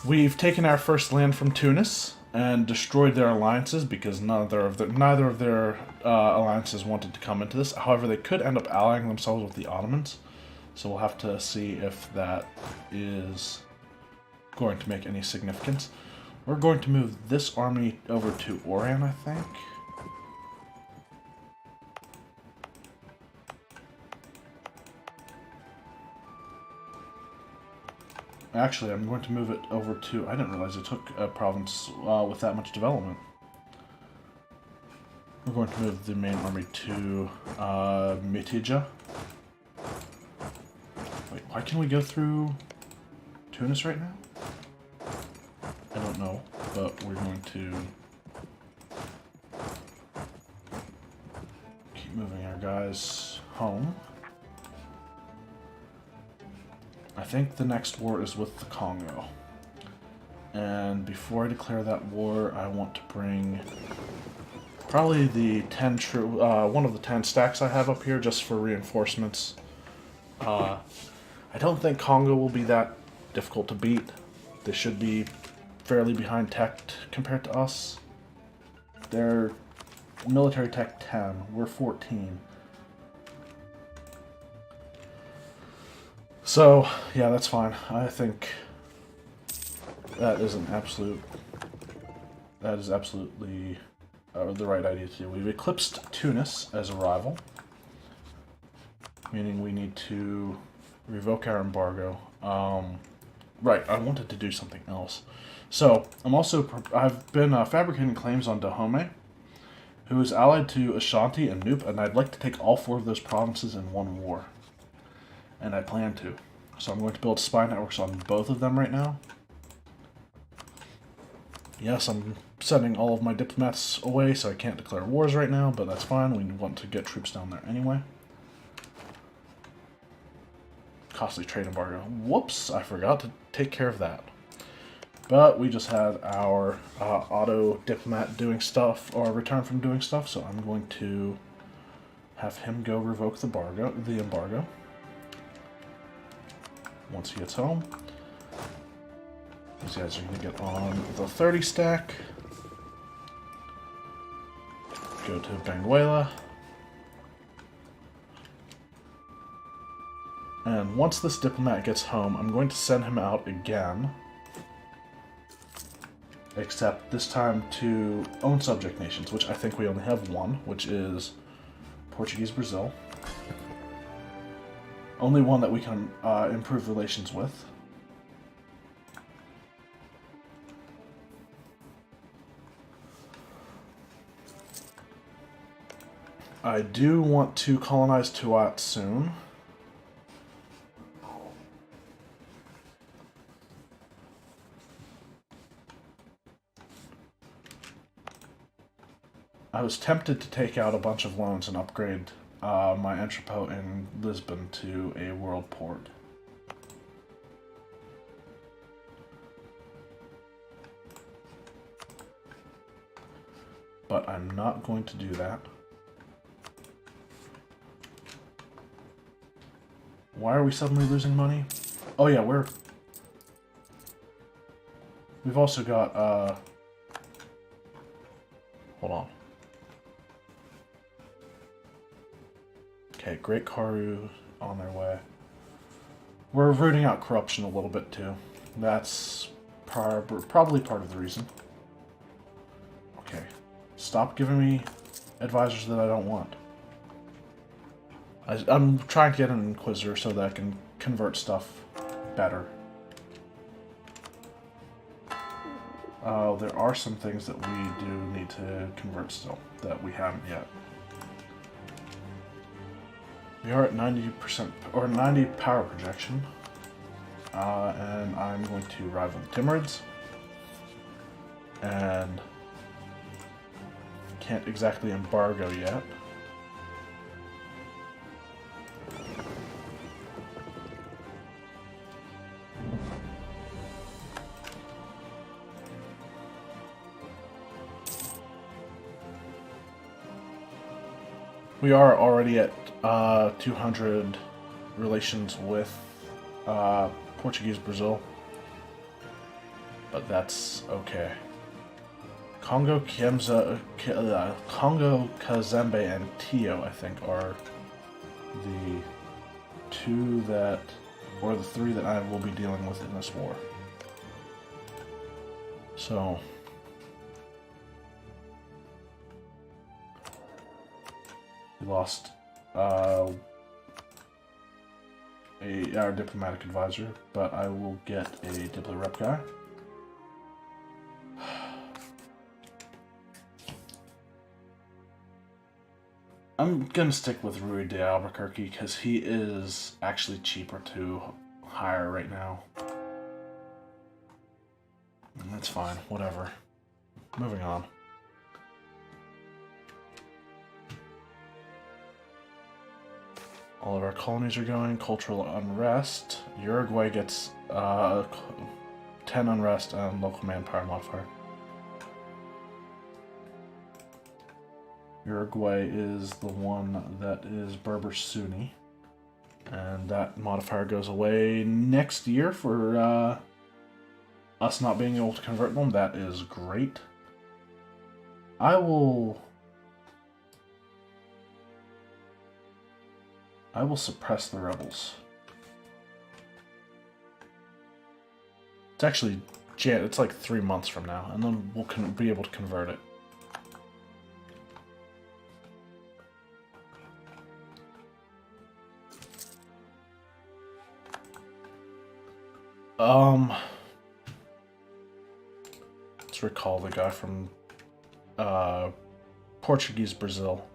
We've taken our first land from Tunis and destroyed their alliances because neither of their alliances wanted to come into this. However, they could end up allying themselves with the Ottomans, so we'll have to see if that is going to make any significance. We're going to move this army over to Oran, I think. Actually, I'm going to move it over to... I didn't realize it took a province with that much development. We're going to move the main army to Mitija. Wait, why can we go through Tunis right now? I don't know, but we're going to keep moving our guys home. I think the next war is with the Congo. And before I declare that war, I want to bring probably the one of the 10 stacks I have up here just for reinforcements. I don't think Congo will be that difficult to beat. They should be fairly behind tech compared to us. They're military tech 10, we're 14. So, yeah, that's fine. I think that is absolutely the right idea to do. We've eclipsed Tunis as a rival, meaning we need to revoke our embargo. Right, I wanted to do something else. So, I've been fabricating claims on Dahomey, who is allied to Ashanti and Nupe, and I'd like to take all 4 of those provinces in one war. And I plan to. So I'm going to build spy networks on both of them right now. Yes, I'm sending all of my diplomats away, so I can't declare wars right now, but that's fine. We want to get troops down there anyway. Costly trade embargo. Whoops, I forgot to take care of that. But we just had our auto diplomat doing stuff, or return from doing stuff, so I'm going to have him go revoke the embargo. Once he gets home, these guys are going to get on the 30 stack. Go to Benguela. And once this diplomat gets home, I'm going to send him out again. Except this time to own subject nations, which I think we only have one, which is Portuguese Brazil. Only one that we can improve relations with. I do want to colonize Tuat soon. I was tempted to take out a bunch of loans and upgrade my entrepot in Lisbon to a world port. But I'm not going to do that. Why are we suddenly losing money? Oh yeah, we've also got, hold on. Okay, Great Karu on their way. We're rooting out corruption a little bit too. That's probably part of the reason. Okay, stop giving me advisors that I don't want. I'm trying to get an Inquisitor so that I can convert stuff better. There are some things that we do need to convert still that we haven't yet. We are at 90% or 90 power projection, and I'm going to rival the Timurids, and can't exactly embargo yet. We are already at 200 relations with Portuguese Brazil. but that's okay. Congo, Kazembe, and Tio, I think, are the two that, or the three that I will be dealing with in this war. So, we lost our diplomatic advisor, but I will get a diplo rep guy. I'm gonna stick with Rui de Albuquerque because he is actually cheaper to hire right now. And that's fine, whatever. Moving on. All of our colonies are going. Cultural unrest. Uruguay gets 10 unrest and local manpower modifier. Uruguay is the one that is Berber Sunni. And that modifier goes away next year for us not being able to convert them. That is great. I will suppress the rebels. It's actually, it's like 3 months from now, and then we'll be able to convert it. Let's recall the guy from Portuguese Brazil.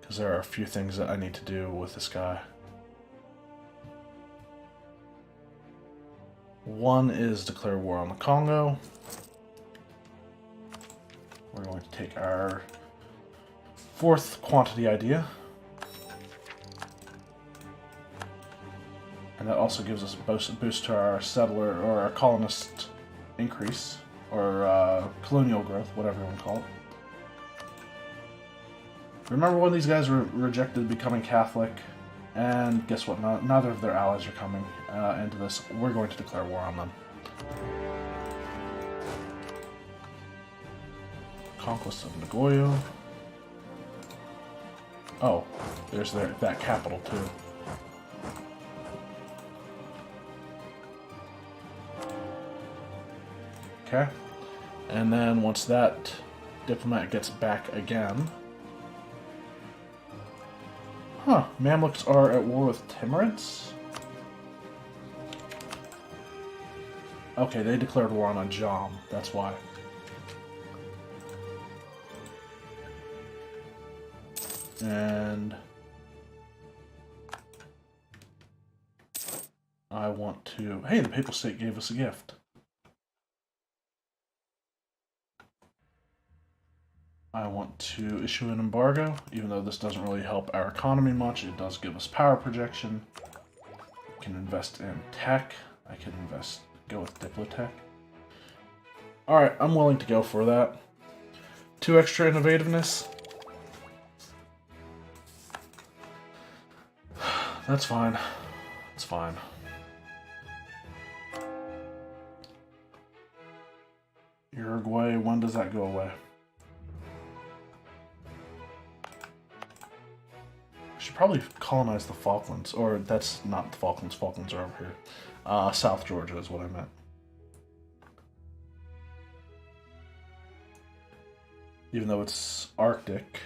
Because there are a few things that I need to do with this guy. One is declare war on the Congo. We're going to take our 4th quantity idea. And that also gives us a boost to our settler, or our colonist increase, or colonial growth, whatever you want to call it. Remember when these guys were rejected becoming Catholic? And guess what? Neither of their allies are coming into this. We're going to declare war on them. Conquest of Nagoya. Oh, there's that capital too. Okay, and then once that diplomat gets back again... Huh, Mamluks are at war with Timurids? Okay, they declared war on Ajam, that's why. And... I want to... Hey, the Papal State gave us a gift. I want to issue an embargo, even though this doesn't really help our economy much. It does give us power projection. I can invest in tech. I can go with Diplotech. Alright, I'm willing to go for that. 2 extra innovativeness. That's fine. It's fine. Uruguay, when does that go away? Should probably colonize the Falklands, or that's not the Falklands. Falklands are over here. South Georgia is what I meant. Even though it's Arctic,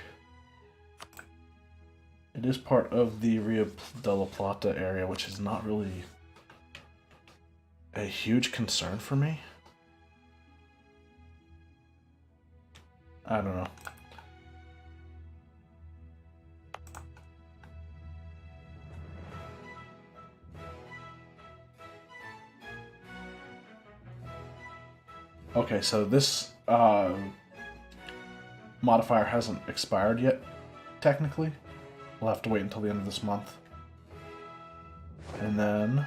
it is part of the Rio de la Plata area, which is not really a huge concern for me. I don't know. Okay, so this modifier hasn't expired yet, technically. We'll have to wait until the end of this month. And then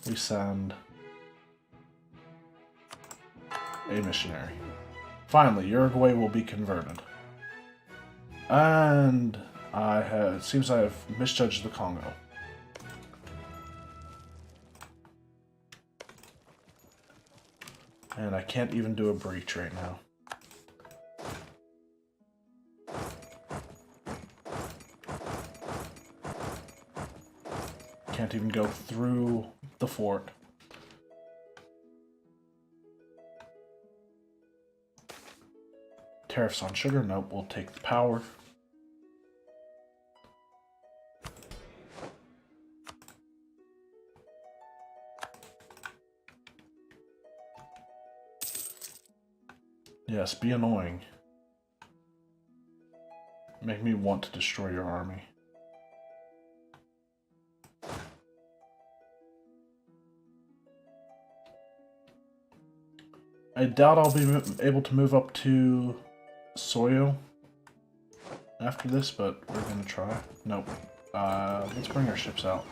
we send a missionary. Finally, Uruguay will be converted. And It seems I have misjudged the Congo. And I can't even do a breach right now. Can't even go through the fort. Tariffs on sugar? Nope, we'll take the power. Yes, be annoying. Make me want to destroy your army. I doubt I'll be able to move up to Soyo after this, but we're gonna try. Nope. Let's bring our ships out.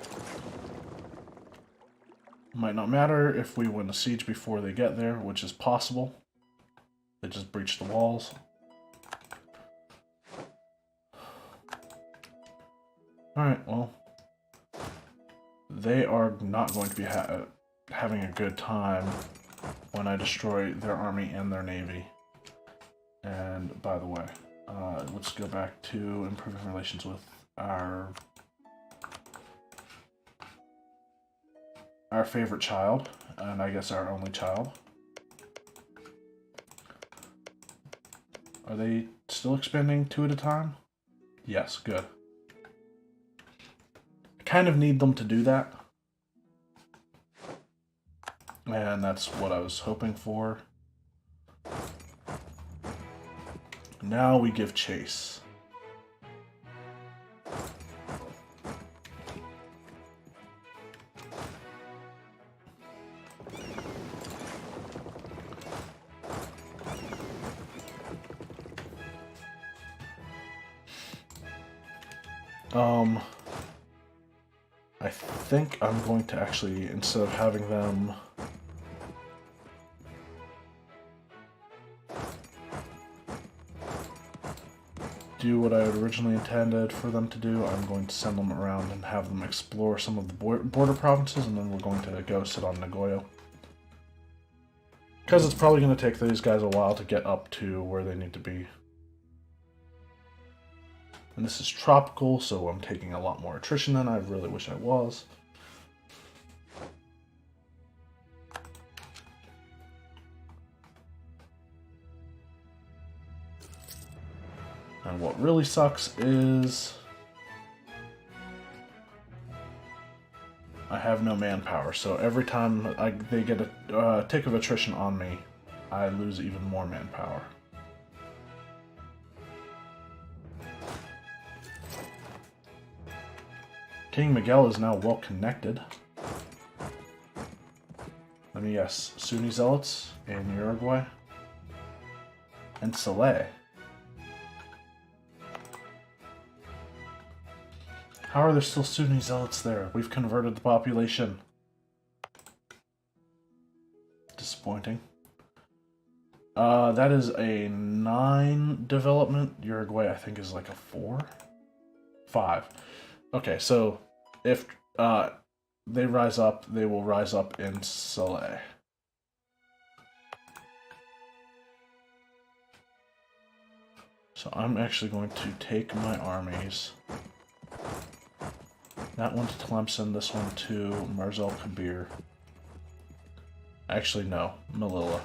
Might not matter if we win a siege before they get there, which is possible. They just breached the walls. Alright, well. They are not going to be having a good time when I destroy their army and their navy. And, by the way, let's go back to improving relations with our favorite child, and I guess our only child. Are they still expanding 2 at a time? Yes, good. I kind of need them to do that. And that's what I was hoping for. Now we give chase. I think I'm going to actually, instead of having them do what I had originally intended for them to do, I'm going to send them around and have them explore some of the border provinces, and then we're going to go sit on Nagoya. Because it's probably going to take these guys a while to get up to where they need to be. And this is tropical, so I'm taking a lot more attrition than I really wish I was. And what really sucks is I have no manpower, so every time they get a tick of attrition on me, I lose even more manpower. King Miguel is now well connected. Let me guess, Sunni Zealots in Uruguay? And Saleh. How are there still Sunni Zealots there? We've converted the population. Disappointing. That is a 9 development. Uruguay, I think, is like a 4? 5. Okay, so if they rise up, they will rise up in Saleh. So I'm actually going to take my armies. That one to Tlemcen, this one to Marzel Kabir. Actually, no, Melilla.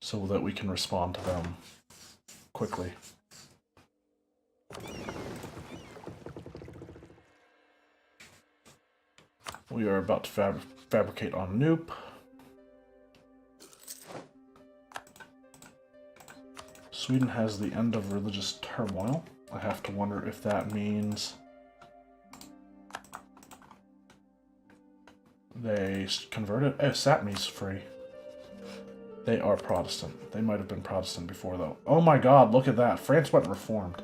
So that we can respond to them quickly. We are about to fabricate on Noop. Sweden has the end of religious turmoil. I have to wonder if that means they converted. Oh, Satmi's free. They are Protestant. They might have been Protestant before, though. Oh my god, look at that. France went reformed.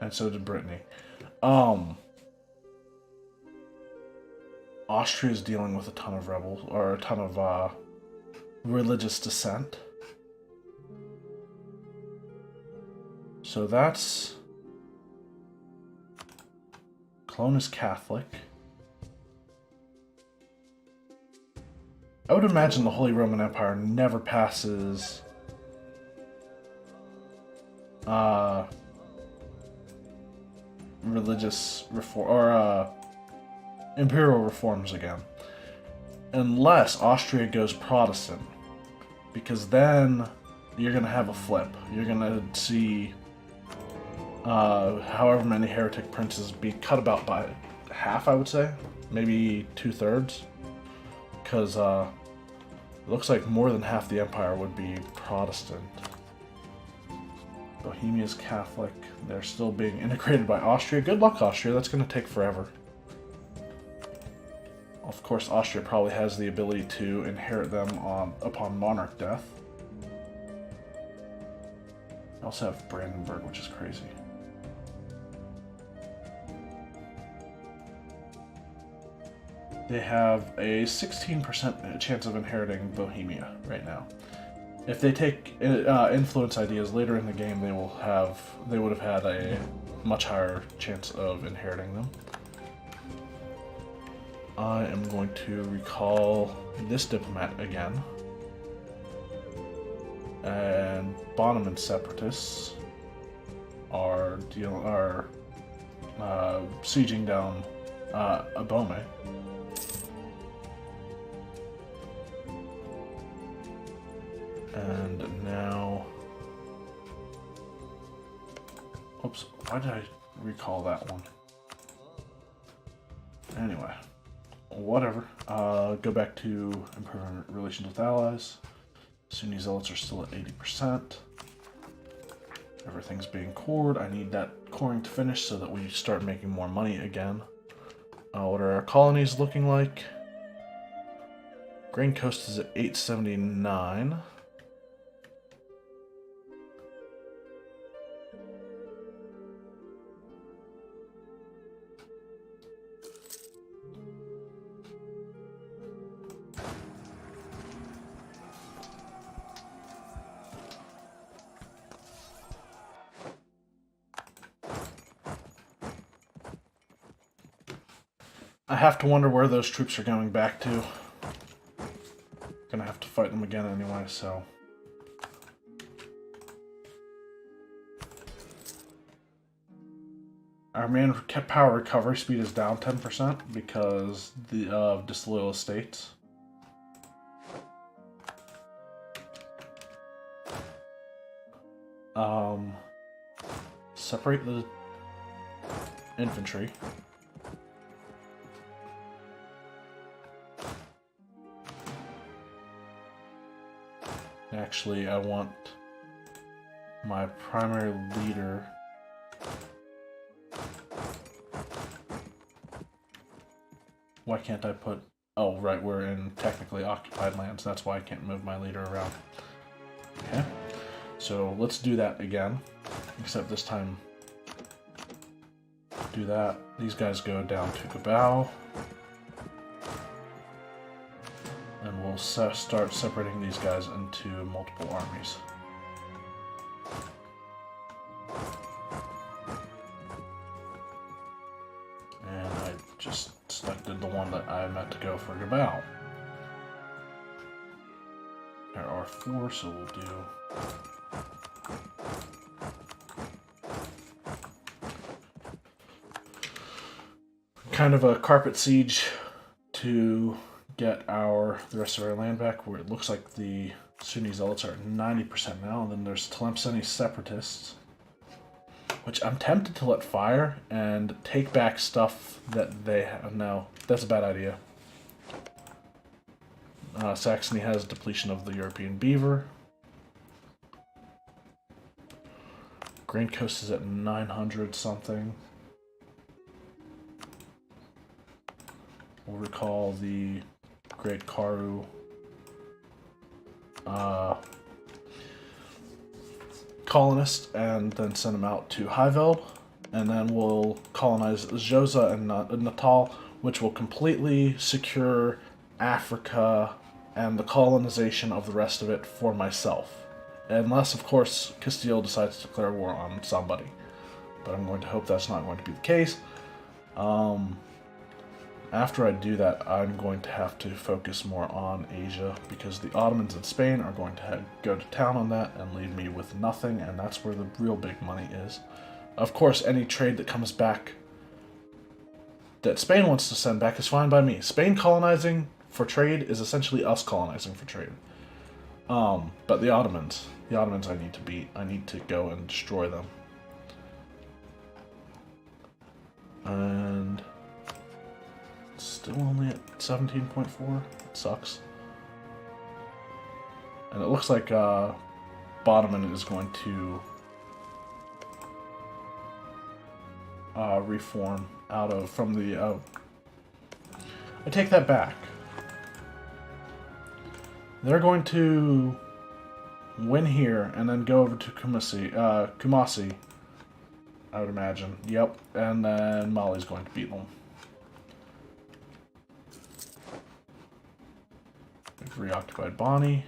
And so did Brittany. Austria is dealing with a ton of rebels, or a ton of religious dissent. So that's... Cologne is Catholic. I would imagine the Holy Roman Empire never passes religious reform or imperial reforms again, unless Austria goes Protestant, because then you're gonna have a flip. You're gonna see however many heretic princes be cut about by half, I would say, maybe 2/3, because it looks like more than half the empire would be Protestant. Bohemia's Catholic. They're still being integrated by Austria. Good luck, Austria. That's going to take forever. Of course, Austria probably has the ability to inherit them upon monarch death. I also have Brandenburg, which is crazy. They have a 16% chance of inheriting Bohemia right now. If they take influence ideas later in the game, they would have had a much higher chance of inheriting them. I am going to recall this diplomat again. And Bonneman separatists are sieging down Abome. And now... Oops, why did I recall that one? Anyway, whatever. Go back to improving relations with allies. Sunni zealots are still at 80%. Everything's being cored. I need that coring to finish so that we start making more money again. What are our colonies looking like? Grain Coast is at 879. I have to wonder where those troops are going back to. Gonna have to fight them again anyway, so... Our manpower recovery speed is down 10% because of disloyal estates. Separate the infantry. Actually, I want my primary leader. Why can't I put... Oh, right, we're in technically occupied lands. That's why I can't move my leader around. Okay, so let's do that again. Except this time, do that. These guys go down to Gabao. And we'll start separating these guys into multiple armies. And I just selected the one that I meant to go for Gabao. There are 4, so we'll do... kind of a carpet siege to get the rest of our land back, where it looks like the Sunni zealots are at 90% now, and then there's Tlemceni separatists, which I'm tempted to let fire and take back stuff that they have. No, that's a bad idea. Saxony has depletion of the European beaver. Grain Coast is at 900 something. We'll recall the Great Karu colonist and then send them out to Highveld, and then we'll colonize Joza and Natal, which will completely secure Africa and the colonization of the rest of it for myself. Unless, of course, Castile decides to declare war on somebody. But I'm going to hope that's not going to be the case. After I do that, I'm going to have to focus more on Asia, because the Ottomans and Spain are going to go to town on that and leave me with nothing, and that's where the real big money is. Of course, any trade that comes back that Spain wants to send back is fine by me. Spain colonizing for trade is essentially us colonizing for trade. But the Ottomans I need to beat. I need to go and destroy them. And still only at 17.4. It sucks. And it looks like Bottoman is going to reform from the... I take that back. They're going to win here and then go over to Kumasi, I would imagine. Yep, and then Mali's going to beat them. We've reoccupied Bonnie.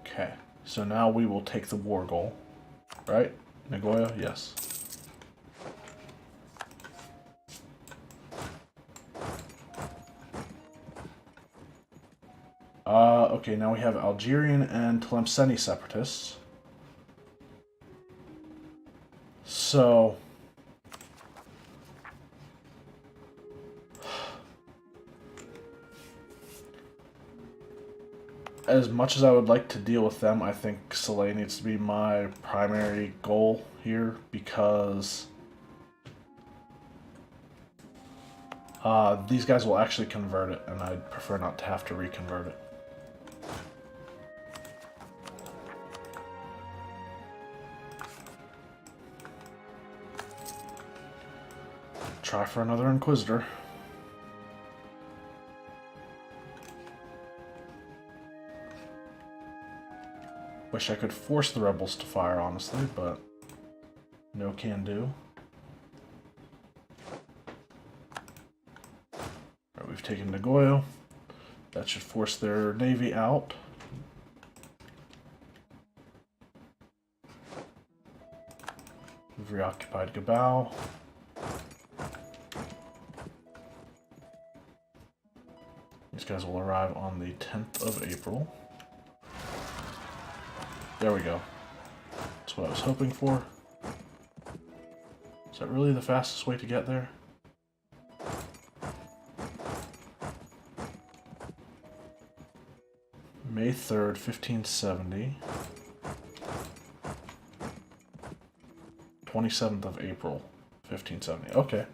Okay, so now we will take the war goal, right? Nagoya, yes. Okay, now we have Algerian and Tlemceni separatists. So... as much as I would like to deal with them, I think Soleil needs to be my primary goal here, because these guys will actually convert it, and I'd prefer not to have to reconvert it. Try for another Inquisitor. Wish I could force the rebels to fire, honestly, but no can do. Alright, we've taken Nagoya. That should force their navy out. We've reoccupied Gabao. These guys will arrive on the 10th of April. There we go. That's what I was hoping for. Is that really the fastest way to get there? May 3rd, 1570. 27th of April, 1570. Okay.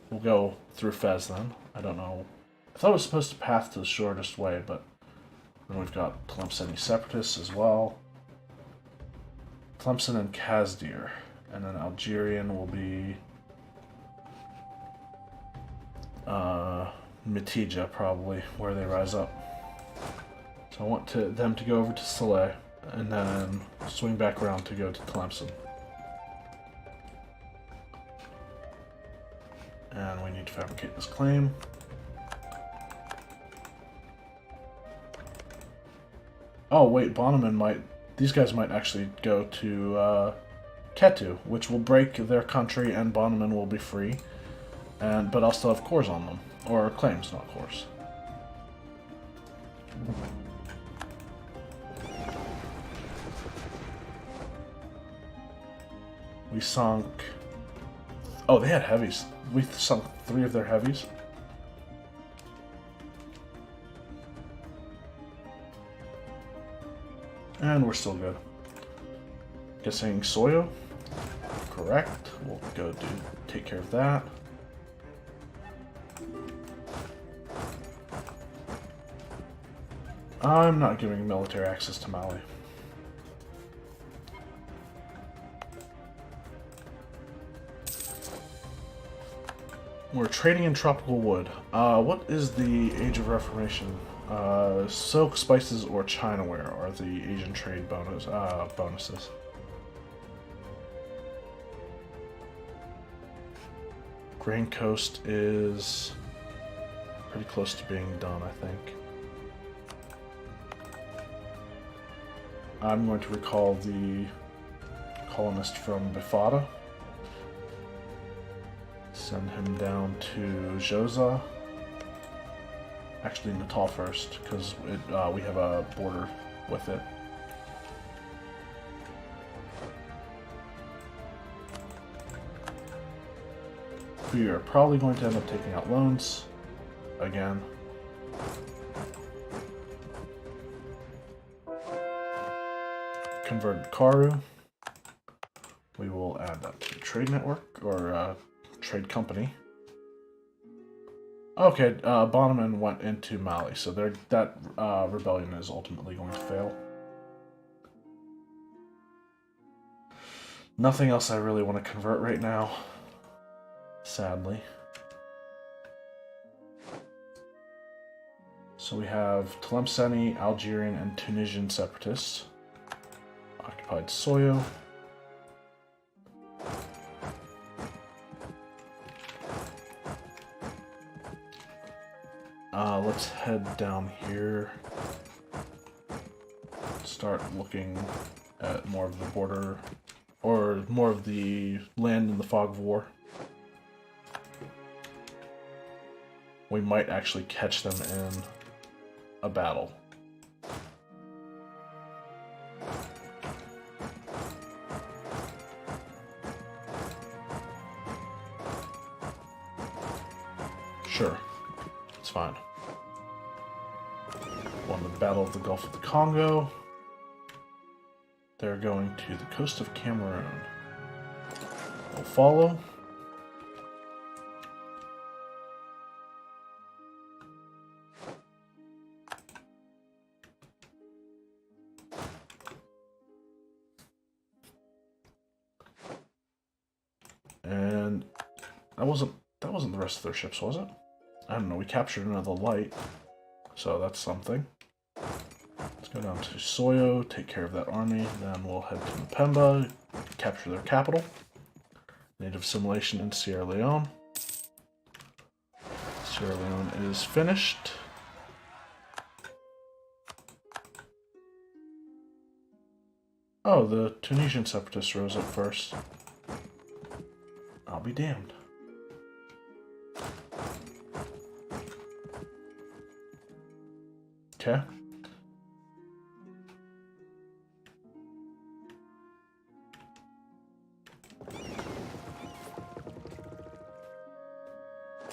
We'll go through Fez then. I don't know. I thought it was supposed to path to the shortest way, but then we've got Tlemceni separatists as well. Tlemcen and Kazdir, and then Algerian will be Mitija, probably, where they rise up. So I want them to go over to Saleh, and then swing back around to go to Tlemcen. And we need to fabricate this claim. Oh wait, Bonneman might... these guys might actually go to Ketu, which will break their country, and Bonneman will be free. But I'll still have cores on them. Or claims, not cores. We sunk... oh, they had heavies. We sunk 3 of their heavies. And we're still good. Guessing Soyo? Correct. We'll go take care of that. I'm not giving military access to Mali. We're trading in tropical wood. What is the Age of Reformation? Silk, spices, or Chinaware are the Asian trade bonuses. Grain Coast is pretty close to being done, I think. I'm going to recall the colonist from Bifada. Send him down to Joza. Actually, Natal first, because we have a border with it. We are probably going to end up taking out loans again. Converted Karu. We will add that to trade network or trade company. Okay, Bonneman went into Mali, so that rebellion is ultimately going to fail. Nothing else I really want to convert right now, sadly. So we have Tlemceni, Algerian, and Tunisian separatists. Occupied Soyo. Let's head down here. Start looking at more of the border, or more of the land in the fog of war. We might actually catch them in a battle. Sure, it's fine. Won the Battle of the Gulf of the Congo. They're going to the coast of Cameroon. We'll follow. And that wasn't the rest of their ships, was it? I don't know, we captured another light, so that's something. Let's go down to Soyo, take care of that army, then we'll head to Mpemba, capture their capital. Native assimilation in Sierra Leone. Sierra Leone is finished. Oh, the Tunisian separatists rose up first. I'll be damned. Okay.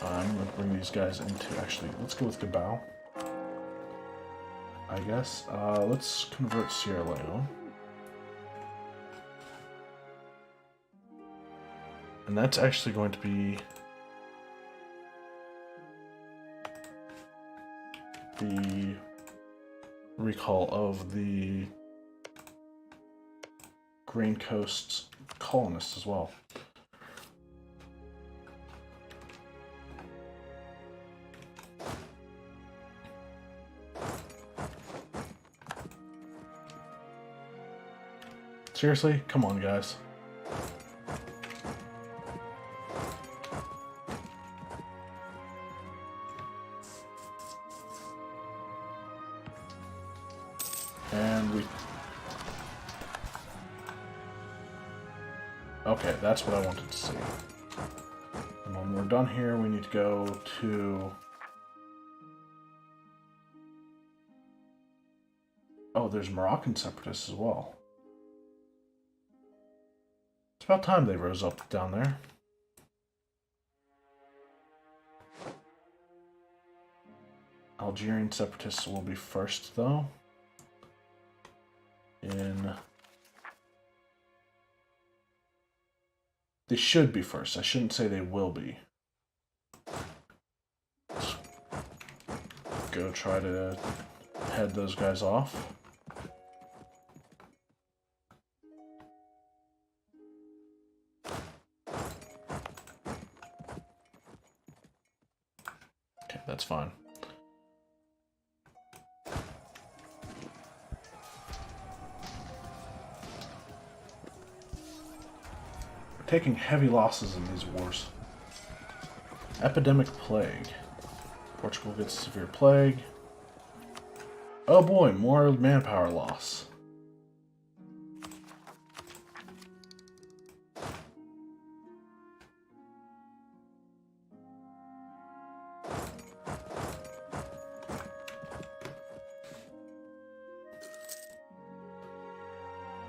I'm going to bring these guys into, actually, let's go with Gabao, I guess. Let's convert Sierra Leone. And that's actually going to be the recall of the Grain Coast colonists as well. Seriously? Come on, guys. And we... Okay, that's what I wanted to see. And when we're done here, we need to go to... Oh, there's Moroccan separatists as well. It's about time they rose up down there. Algerian separatists will be first, though. They should be first. I shouldn't say they will be. Let's go try to head those guys off. That's fine. We're taking heavy losses in these wars. Epidemic plague. Portugal gets severe plague. Oh boy, more manpower loss.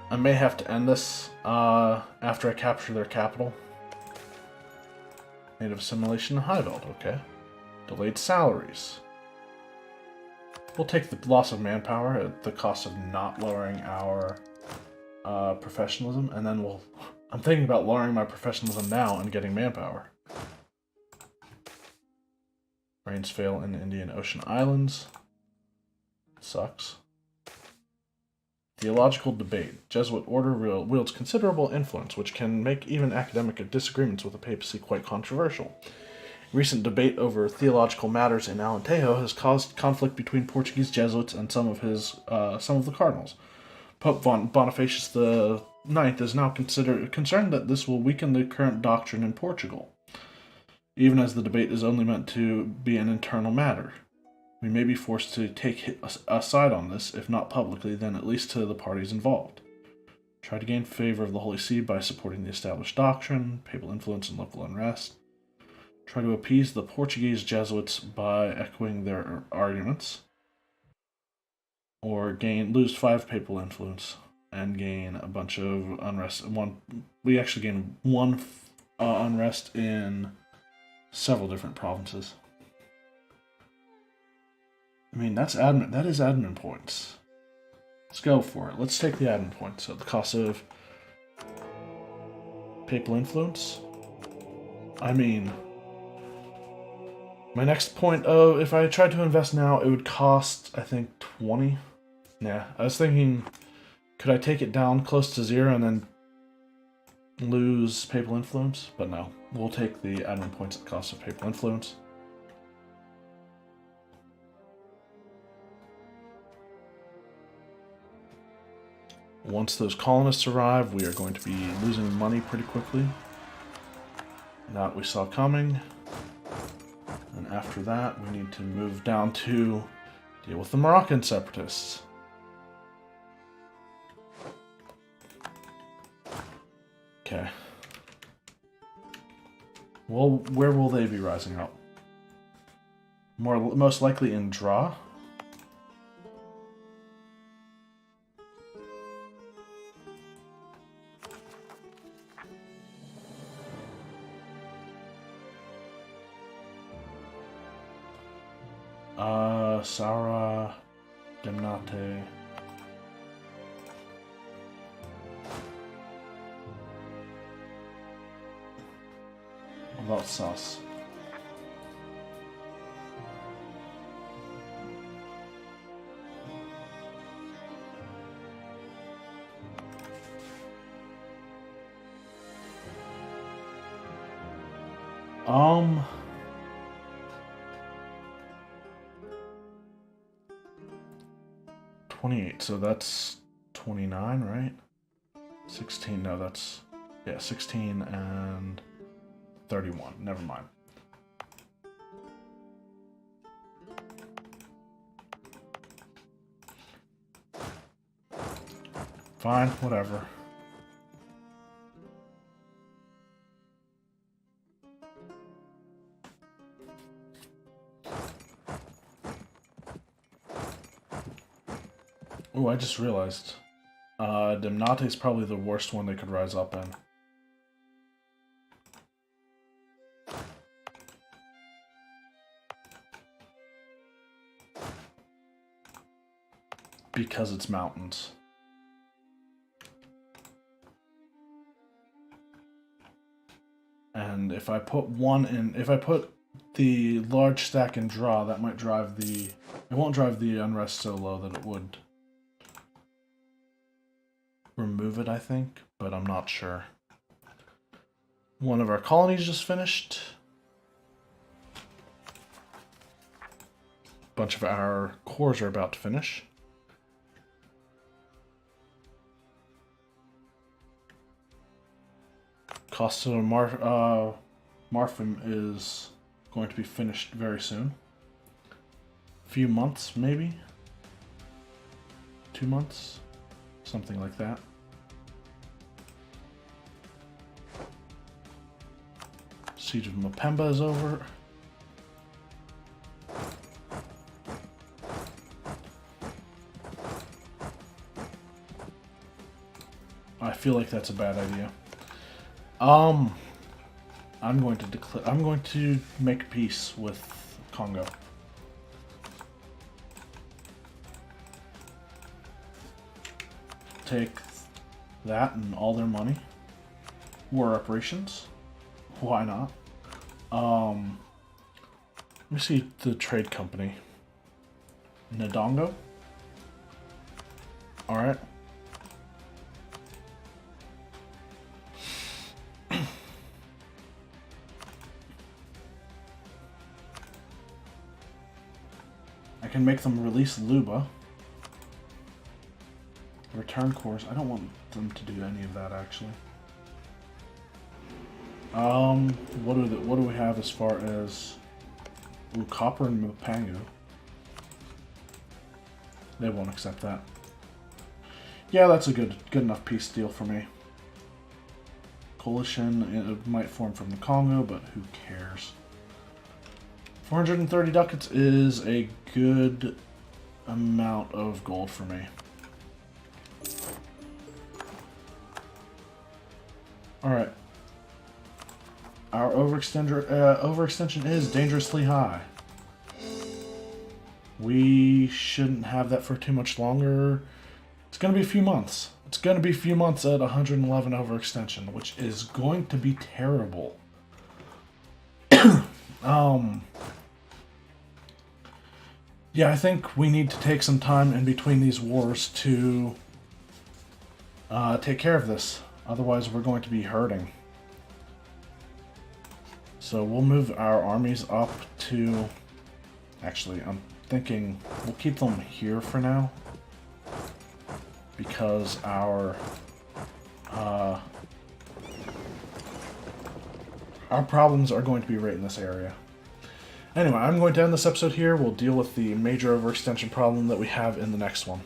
I may have to end this after I capture their capital. Native assimilation in Highveld, okay. Delayed salaries. We'll take the loss of manpower at the cost of not lowering our professionalism, and then I'm thinking about lowering my professionalism now and getting manpower. Rains fail in the Indian Ocean Islands. Sucks. Theological debate. Jesuit order wields considerable influence, which can make even academic disagreements with the papacy quite controversial. Recent debate over theological matters in Alentejo has caused conflict between Portuguese Jesuits and some of the cardinals. Pope Bonifacius IX is now concerned that this will weaken the current doctrine in Portugal, even as the debate is only meant to be an internal matter. We may be forced to take a side on this, if not publicly, then at least to the parties involved. Try to gain favor of the Holy See by supporting the established doctrine, papal influence, and local unrest. Try to appease the Portuguese Jesuits by echoing their arguments. Or lose 5 papal influence and gain a bunch of unrest. We actually gain 1 unrest in several different provinces. I mean, that is admin points. Let's go for it. Let's take the admin points at the cost of papal influence. I mean, my next point, if I tried to invest now, it would cost, I think, 20. Nah, I was thinking, could I take it down close to 0 and then lose papal influence? But no, we'll take the admin points at the cost of papal influence. Once those colonists arrive, we are going to be losing money pretty quickly. That we saw coming. And after that, we need to move down to deal with the Moroccan separatists. Okay. Well, where will they be rising up? Most likely in Dra. Sara, Demnate. About Sus. Um... 28, so that's 29, right? 16, no, that's... Yeah, 16 and 31. Never mind. Fine, whatever. Oh, I just realized. Demnate is probably the worst one they could rise up in. Because it's mountains. And if I put the large stack in draw, that might drive it won't drive the unrest so low that it would remove it, I think, but I'm not sure. One of our colonies just finished. bunch of our cores are about to finish. Costa Marfim is going to be finished very soon. A few months, maybe? 2 months? Something like that. Siege of Mpemba is over. I feel like that's a bad idea. I'm going to make peace with Congo. Take that and all their money. War reparations. Why not? Let me see the trade company. Ndongo? Alright. I can make them release Luba. Return course. I don't want them to do any of that, actually. What do we have as far as copper and Mupangu? They won't accept that. Yeah, that's a good enough peace deal for me. Coalition, it might form from the Congo, but who cares? 430 ducats is a good amount of gold for me. Alright. Our overextension is dangerously high. We shouldn't have that for too much longer. It's going to be a few months. It's going to be a few months at 111 overextension, which is going to be terrible. Yeah, I think we need to take some time in between these wars to take care of this. Otherwise, we're going to be hurting. So we'll move our armies up to... Actually, I'm thinking we'll keep them here for now. Because our problems are going to be right in this area. Anyway, I'm going to end this episode here. We'll deal with the major overextension problem that we have in the next one.